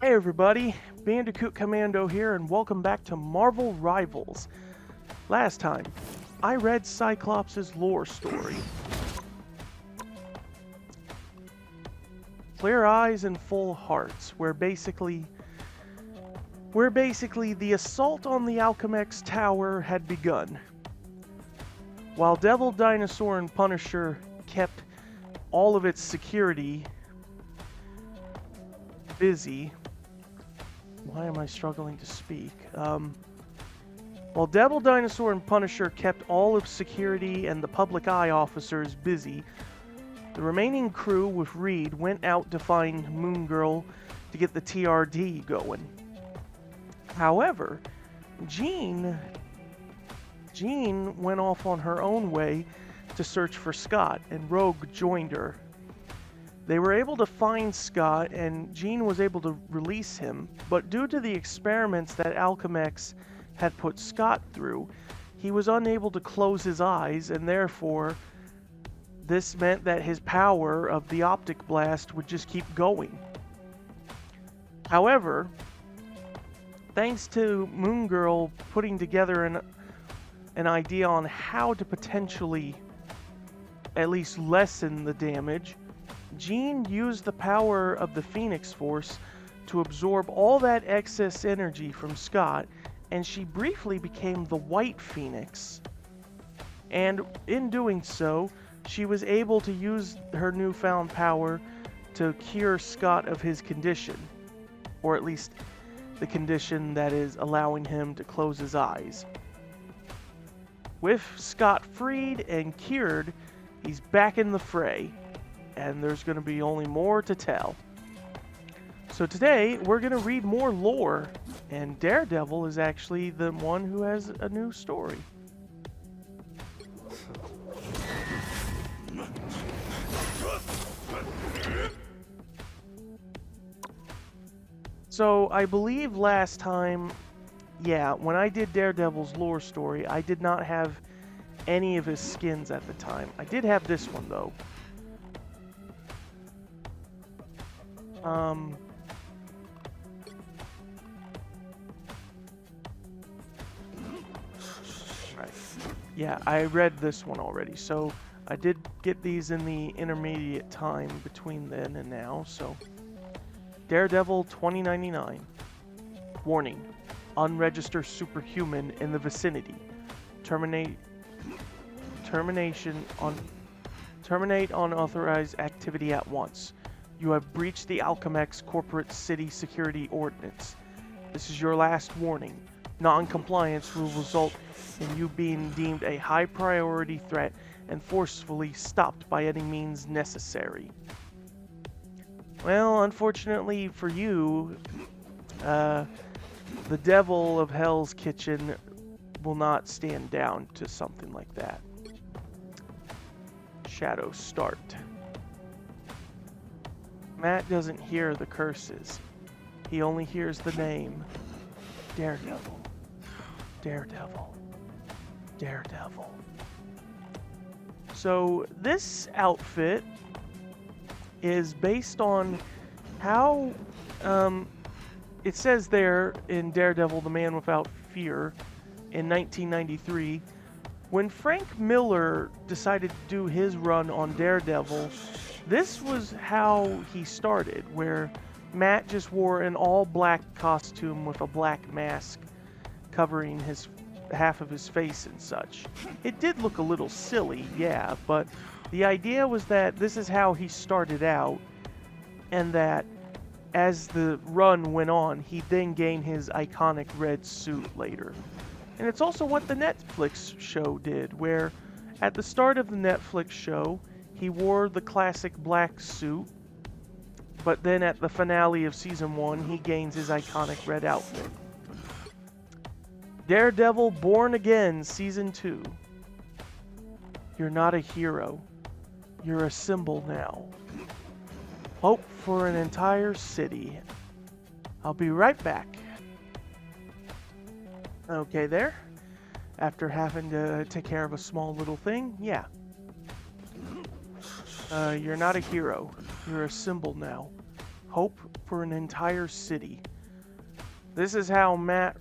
Hey everybody, Bandicoot Commando here, and welcome back to Marvel Rivals. Last time, I read Cyclops' lore story. Clear eyes and full hearts, where basically the assault on the Alchemax Tower had begun. While Devil, Dinosaur, and Punisher kept all of its security busy. Why am I struggling to speak? While Devil, Dinosaur, and Punisher kept all of security and the public eye officers busy, the remaining crew with Reed went out to find Moon Girl to get the TRD going. However, Jean went off on her own way to search for Scott, and Rogue joined her. They were able to find Scott, and Jean was able to release him, but due to the experiments that Alchemax had put Scott through, he was unable to close his eyes, and therefore, this meant that his power of the optic blast would just keep going. However, thanks to Moon Girl putting together an idea on how to potentially at least lessen the damage, Jean used the power of the Phoenix Force to absorb all that excess energy from Scott, and she briefly became the White Phoenix. And in doing so, she was able to use her newfound power to cure Scott of his condition, or at least the condition that is allowing him to close his eyes. With Scott freed and cured, he's back in the fray, and there's going to be only more to tell. So today, we're going to read more lore, and Daredevil is actually the one who has a new story. So, I believe last time, when I did Daredevil's lore story, I did not have any of his skins at the time. I did have this one, though. Right. Yeah, I read this one already, so I did get these in the intermediate time between then and now, so... Daredevil 2099. Warning. Unregistered superhuman in the vicinity. Terminate unauthorized activity at once. You have breached the Alchemax Corporate City Security Ordinance. This is your last warning. Non-compliance will result in you being deemed a high-priority threat and forcefully stopped by any means necessary. Well, unfortunately for you, the devil of Hell's Kitchen will not stand down to something like that. Shadow start. Matt doesn't hear the curses. He only hears the name. Daredevil. Daredevil. Daredevil. So, this outfit is based on how, it says there in Daredevil, the Man Without Fear, in 1993, when Frank Miller decided to do his run on Daredevil, this was how he started, where Matt just wore an all-black costume with a black mask covering half of his face and such. It did look a little silly, yeah, but the idea was that this is how he started out, and that as the run went on, he then gained his iconic red suit later. And it's also what the Netflix show did, where at the start of the Netflix show, he wore the classic black suit, but then at the finale of Season 1, he gains his iconic red outfit. Daredevil Born Again Season 2. You're not a hero. You're a symbol now. Hope for an entire city. I'll be right back. Okay there. After having to take care of a small little thing, yeah. You're not a hero. You're a symbol now. hope for an entire city. This is how Matt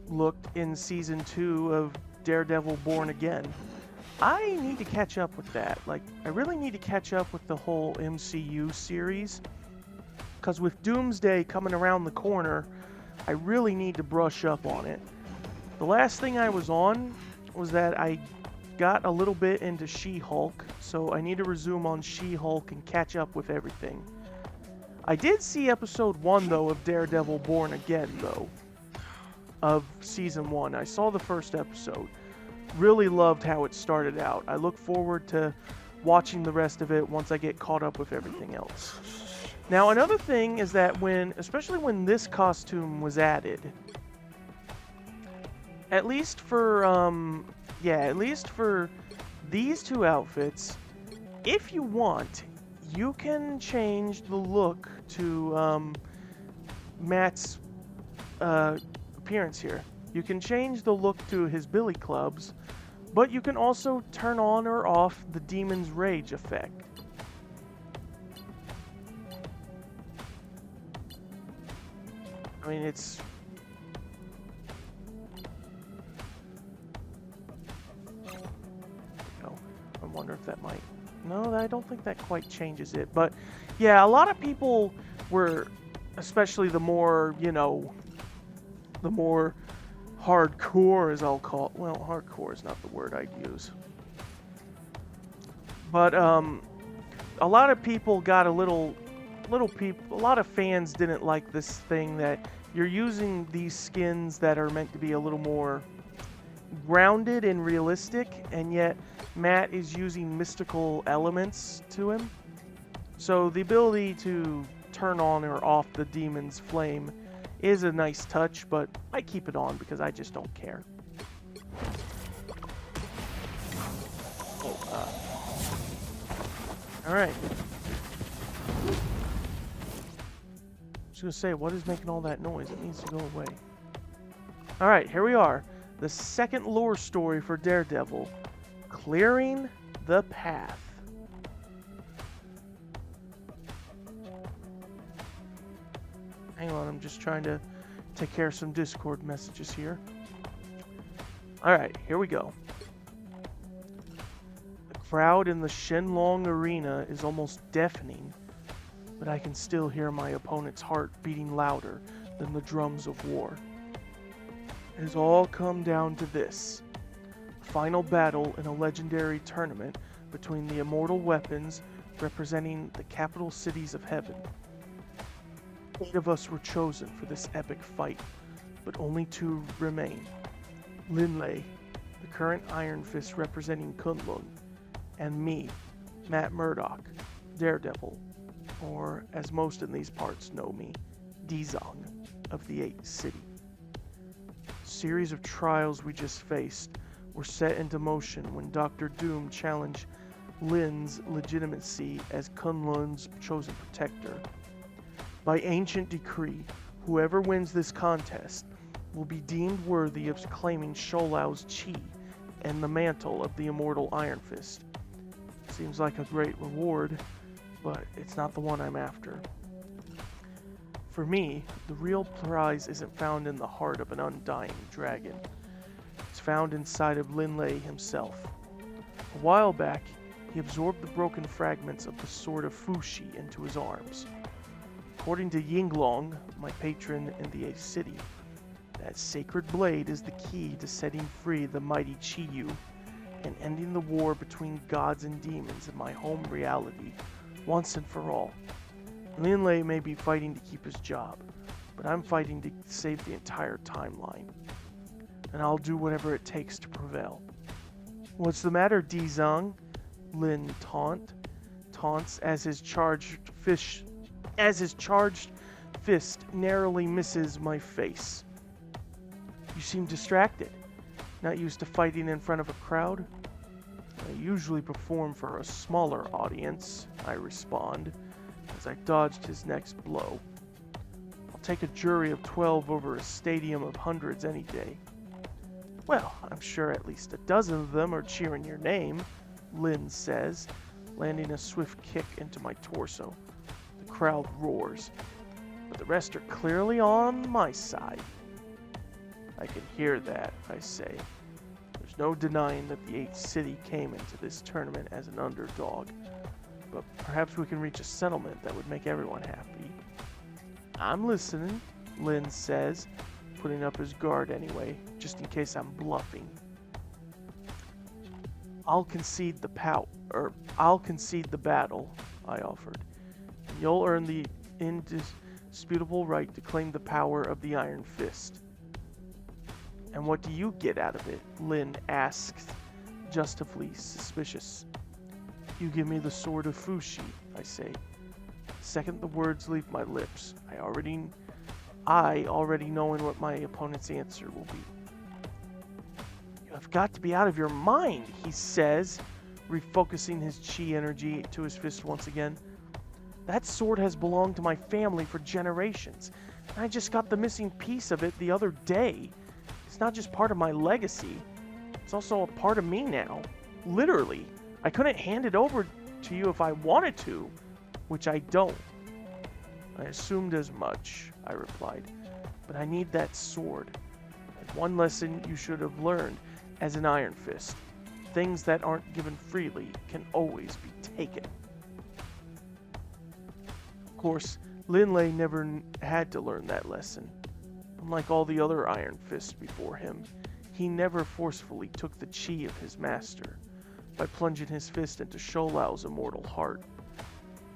looked in Season 2 of Daredevil Born Again. I need to catch up with that. Like, I really need to catch up with the whole MCU series. Because with Doomsday coming around the corner, I really need to brush up on it. The last thing I was on was that I got a little bit into She-Hulk, so I need to resume on She-Hulk and catch up with everything. I did see episode 1, though, of Daredevil Born Again, though, of Season 1. I saw the first episode. Really loved how it started out. I look forward to watching the rest of it once I get caught up with everything else. Now, another thing is that especially when this costume was added, at least for these two outfits, if you want, you can change the look to Matt's appearance here. You can change the look to his billy clubs, but you can also turn on or off the Demon's Rage effect. I mean, it's... Oh, I wonder if that might... No, I don't think that quite changes it. But, yeah, a lot of people were, especially the more, the more hardcore, as I'll call it. Well, hardcore is not the word I'd use. But, a lot of people got a lot of fans didn't like this thing that you're using these skins that are meant to be a little more grounded and realistic, and yet Matt is using mystical elements to him. So the ability to turn on or off the demon's flame is a nice touch, but I keep it on because I just don't care. Alright. I was gonna say, what is making all that noise? It needs to go away. Alright, here we are. The second lore story for Daredevil. Clearing the Path. Hang on, I'm just trying to take care of some Discord messages here. Alright, here we go. The crowd in the Shenlong Arena is almost deafening, but I can still hear my opponent's heart beating louder than the drums of war. It has all come down to this. A final battle in a legendary tournament between the immortal weapons representing the capital cities of heaven. 8 of us were chosen for this epic fight, but only 2 remain. Linley, the current Iron Fist representing Kunlun, and me, Matt Murdock, Daredevil, or as most in these parts know me, Dizong of the 8th City. The series of trials we just faced were set into motion when Dr. Doom challenged Lin's legitimacy as Kunlun's chosen protector. By ancient decree, whoever wins this contest will be deemed worthy of claiming Sholao's chi and the mantle of the immortal Iron Fist. Seems like a great reward, but it's not the one I'm after. For me, the real prize isn't found in the heart of an undying dragon. It's found inside of Linley himself. A while back, he absorbed the broken fragments of the Sword of Fushi into his arms. According to Yinglong, my patron in the 8th City, that sacred blade is the key to setting free the mighty Chiyu and ending the war between gods and demons in my home reality once and for all. Linley may be fighting to keep his job, but I'm fighting to save the entire timeline. And I'll do whatever it takes to prevail. What's the matter, Dizong? Lin taunts as his charged fist narrowly misses my face. You seem distracted. Not used to fighting in front of a crowd? I usually perform for a smaller audience, I respond, as I dodged his next blow. I'll take a jury of 12 over a stadium of hundreds any day. Well, I'm sure at least a dozen of them are cheering your name, Lin says, landing a swift kick into my torso. The crowd roars. but the rest are clearly on my side. I can hear that, I say. There's no denying that the 8th city came into this tournament as an underdog, but perhaps we can reach a settlement that would make everyone happy. I'm listening, Lin says, putting up his guard anyway, just in case I'm bluffing. I'll concede the battle, I offered, and you'll earn the indisputable right to claim the power of the Iron Fist. And what do you get out of it? Lin asked, justifully suspicious. You give me the sword of Fushi, I say. The second the words leave my lips, I already knowing what my opponent's answer will be. You have got to be out of your mind, he says, refocusing his chi energy to his fist once again. That sword has belonged to my family for generations, and I just got the missing piece of it the other day. It's not just part of my legacy, it's also a part of me now. Literally. I couldn't hand it over to you if I wanted to, which I don't. I assumed as much, I replied, but I need that sword. And one lesson you should have learned as an Iron Fist. Things that aren't given freely can always be taken. Of course, Lin Lei never had to learn that lesson. Unlike all the other Iron Fists before him, he never forcefully took the chi of his master by plunging his fist into Sholao's immortal heart.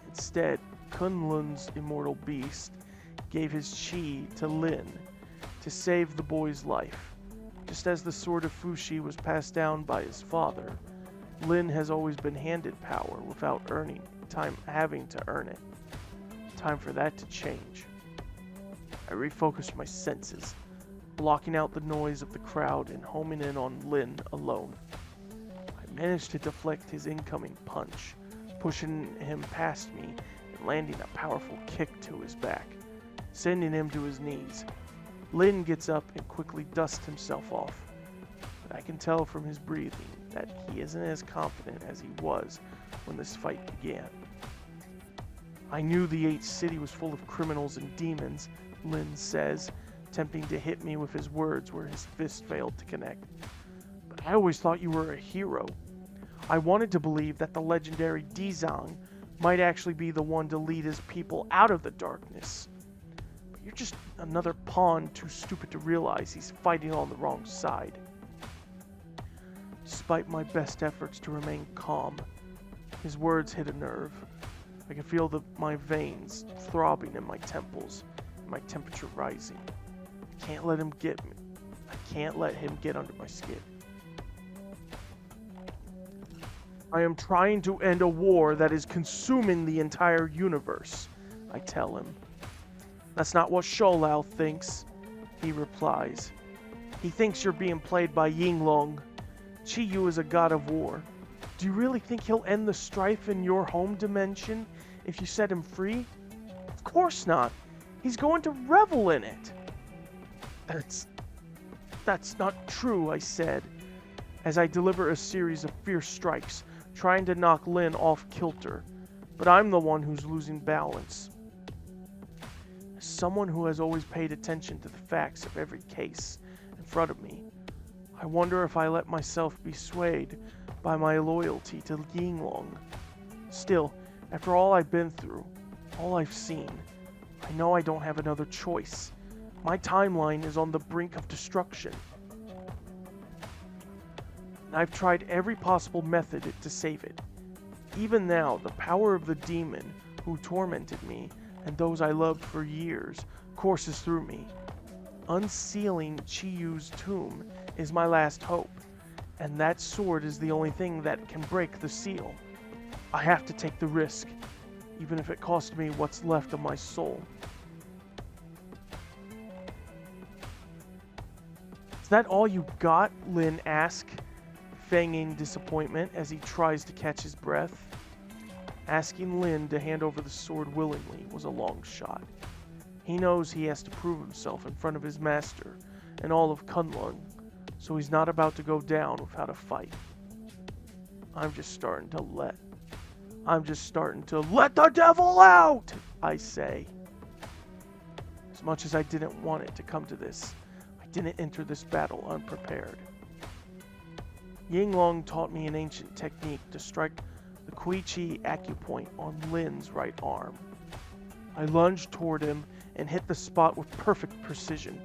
Instead, Kunlun's immortal beast gave his chi to Lin to save the boy's life. Just as the sword of Fushi was passed down by his father, Lin has always been handed power without having to earn it. Time for that to change. I refocused my senses, blocking out the noise of the crowd and homing in on Lin alone. I managed to deflect his incoming punch, pushing him past me and landing a powerful kick to his back, sending him to his knees. Lin gets up and quickly dusts himself off, but I can tell from his breathing that he isn't as confident as he was when this fight began. I knew the 8th city was full of criminals and demons, Lin says, attempting to hit me with his words where his fist failed to connect. But I always thought you were a hero. I wanted to believe that the legendary Dizang might actually be the one to lead his people out of the darkness. But you're just another pawn too stupid to realize he's fighting on the wrong side. Despite my best efforts to remain calm, his words hit a nerve. I could feel my veins throbbing in my temples, and my temperature rising. I can't let him get me. I can't let him get under my skin. I am trying to end a war that is consuming the entire universe, I tell him. That's not what Sholao thinks, he replies. He thinks you're being played by Yinglong. Chiyu is a god of war. Do you really think he'll end the strife in your home dimension if you set him free? Of course not. He's going to revel in it. That's not true, I said, as I deliver a series of fierce strikes, trying to knock Lin off kilter, but I'm the one who's losing balance. As someone who has always paid attention to the facts of every case in front of me, I wonder if I let myself be swayed by my loyalty to Yinglong. Still, after all I've been through, all I've seen, I know I don't have another choice. My timeline is on the brink of destruction. I've tried every possible method to save it. Even now, the power of the demon who tormented me and those I loved for years courses through me. Unsealing Chiyu's tomb is my last hope, and that sword is the only thing that can break the seal. I have to take the risk, even if it costs me what's left of my soul. Is that all you got? Lin asks, feigning disappointment as he tries to catch his breath. Asking Lin to hand over the sword willingly was a long shot. He knows he has to prove himself in front of his master and all of Kunlun, so he's not about to go down without a fight. I'm just starting to let the devil out, I say. much as I didn't want it to come to this, I didn't enter this battle unprepared. Yinglong taught me an ancient technique to strike the Kui-Chi acupoint on Lin's right arm. I lunged toward him and hit the spot with perfect precision.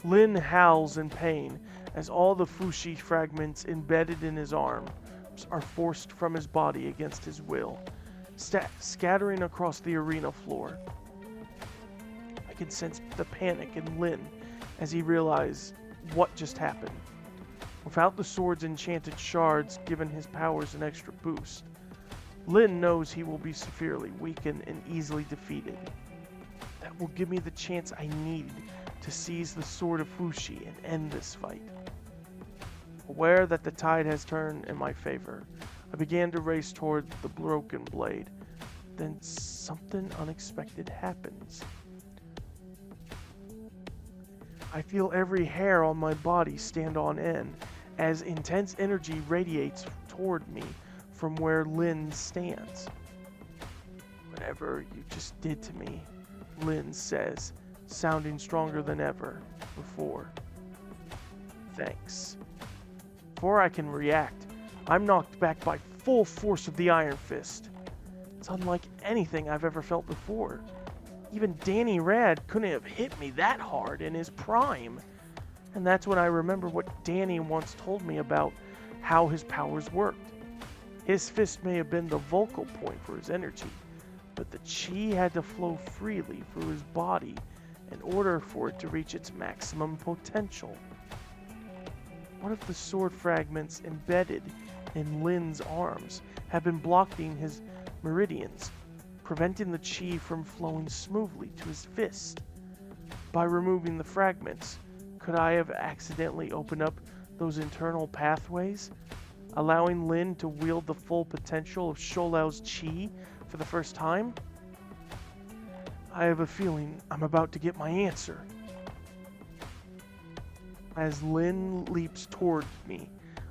Lin howls in pain as all the Fushi fragments embedded in his arm are forced from his body against his will, scattering across the arena floor. I can sense the panic in Lin as he realizes what just happened. Without the sword's enchanted shards giving his powers an extra boost, Lin knows he will be severely weakened and easily defeated. That will give me the chance I need to seize the Sword of Fushi and end this fight. Aware that the tide has turned in my favor, I began to race toward the broken blade. Then something unexpected happens. I feel every hair on my body stand on end as intense energy radiates toward me from where Lin stands. "Whatever you just did to me," Lin says, sounding stronger than ever before. "Thanks." Before I can react, I'm knocked back by full force of the Iron Fist. It's unlike anything I've ever felt before. Even Danny Rad couldn't have hit me that hard in his prime. And that's when I remember what Danny once told me about how his powers worked. His fist may have been the vocal point for his energy, but the chi had to flow freely through his body in order for it to reach its maximum potential. What if the sword fragments embedded in Lin's arms have been blocking his meridians, preventing the chi from flowing smoothly to his fist? By removing the fragments, could I have accidentally opened up those internal pathways, allowing Lin to wield the full potential of Sholao's chi for the first time? I have a feeling I'm about to get my answer. As Lin leaps toward me,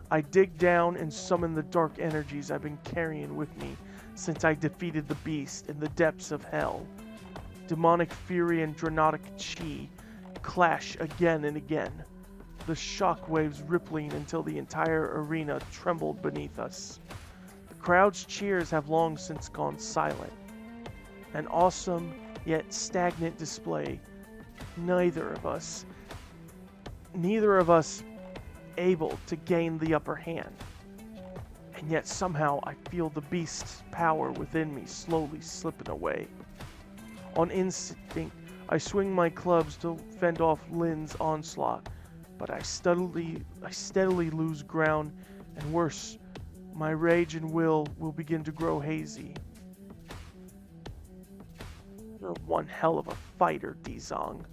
I dig down and summon the dark energies I've been carrying with me since I defeated the beast in the depths of hell. Demonic fury and dranotic chi clash again and again, the shockwaves rippling until the entire arena trembled beneath us. The crowd's cheers have long since gone silent. An awesome yet stagnant display. Neither of us able to gain the upper hand. And yet somehow I feel the beast's power within me slowly slipping away. On instinct, I swing my clubs to fend off Lin's onslaught, but I steadily lose ground, and worse, my rage and will begin to grow hazy. "You're one hell of a fighter, Dizong,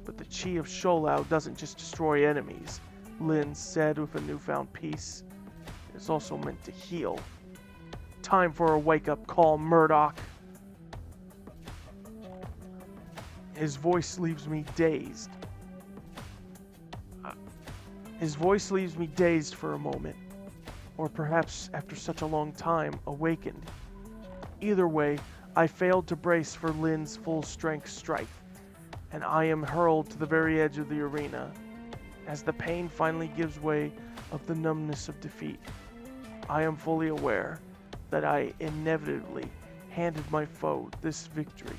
but the chi of Sholao doesn't just destroy enemies," Lin said with a newfound peace. "It's also meant to heal. Time for a wake-up call, Murdoch." His voice leaves me dazed. For a moment, or perhaps after such a long time, awakened. Either way, I failed to brace for Lin's full-strength strike, and I am hurled to the very edge of the arena. As the pain finally gives way of the numbness of defeat, I am fully aware that I inevitably handed my foe this victory.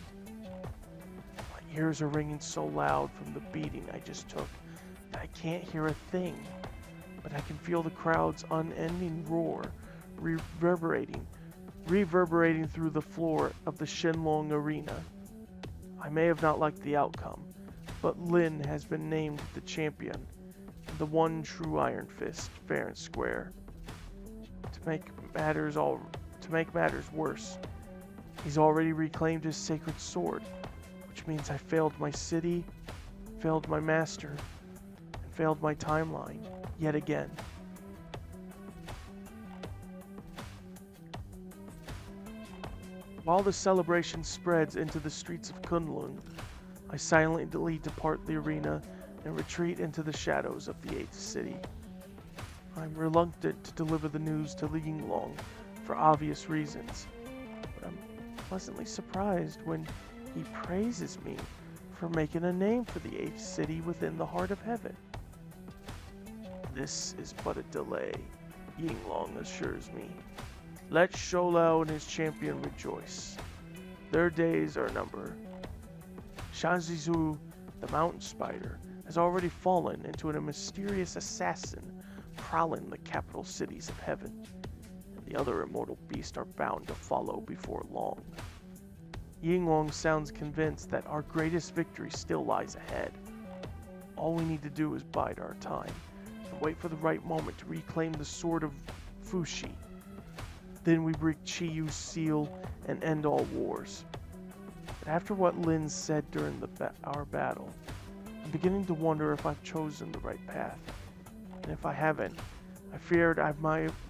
My ears are ringing so loud from the beating I just took that I can't hear a thing, but I can feel the crowd's unending roar reverberating through the floor of the Shenlong Arena. I may have not liked the outcome, but Lin has been named the champion, the one true Iron Fist, fair and square. To make matters worse, he's already reclaimed his sacred sword, which means I failed my city, failed my master, and failed my timeline yet again. While the celebration spreads into the streets of Kunlun, I silently depart the arena and retreat into the shadows of the 8th city. I'm reluctant to deliver the news to Yinglong for obvious reasons, but I'm pleasantly surprised when he praises me for making a name for the 8th city within the heart of heaven. This is but a delay, Yinglong assures me. Let Shoulao and his champion rejoice. Their days are numbered. Shanzizu, the mountain spider, has already fallen into a mysterious assassin prowling the capital cities of heaven, and the other immortal beasts are bound to follow before long. Yinglong sounds convinced that our greatest victory still lies ahead. All we need to do is bide our time and wait for the right moment to reclaim the sword of Fushi. Then we break Chiyu's seal and end all wars. But after what Lin said during our battle, I'm beginning to wonder if I've chosen the right path. And if I haven't, I feared I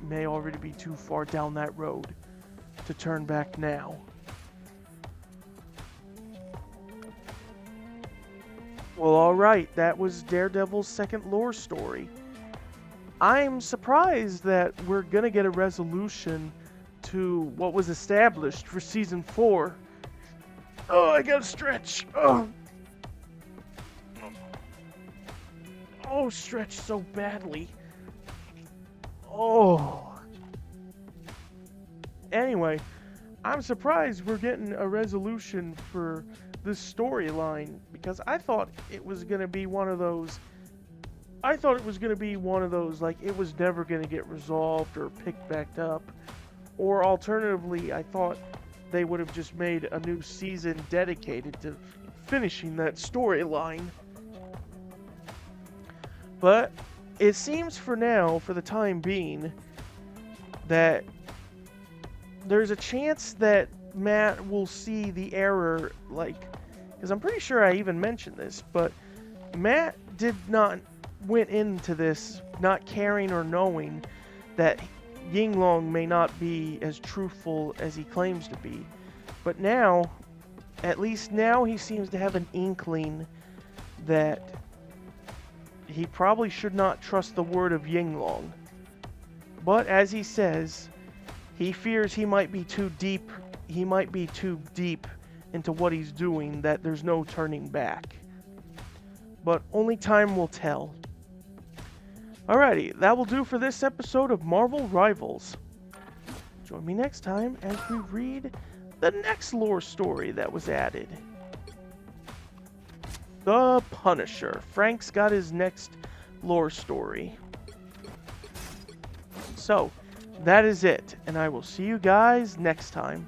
may already be too far down that road to turn back now. Well, alright, that was Daredevil's second lore story. I'm surprised that we're gonna get a resolution to what was established for Season 4. Oh, I gotta stretch. Oh, stretch so badly. Oh. Anyway, I'm surprised we're getting a resolution for this storyline, because I thought it was going to be one of those, like, it was never going to get resolved or picked back up. Or alternatively, I thought they would have just made a new season dedicated to finishing that storyline. But it seems for now, for the time being, that there's a chance that Matt will see the error, because I'm pretty sure I even mentioned this, but Matt went into this not caring or knowing that Yinglong may not be as truthful as he claims to be. But now, at least now, he seems to have an inkling that he probably should not trust the word of Yinglong. But as he says, he fears he might be too deep into what he's doing, that there's no turning back. But only time will tell. Alrighty, that will do for this episode of Marvel Rivals. Join me next time as we read the next lore story that was added. The Punisher. Frank's got his next lore story. So, that is it, and I will see you guys next time.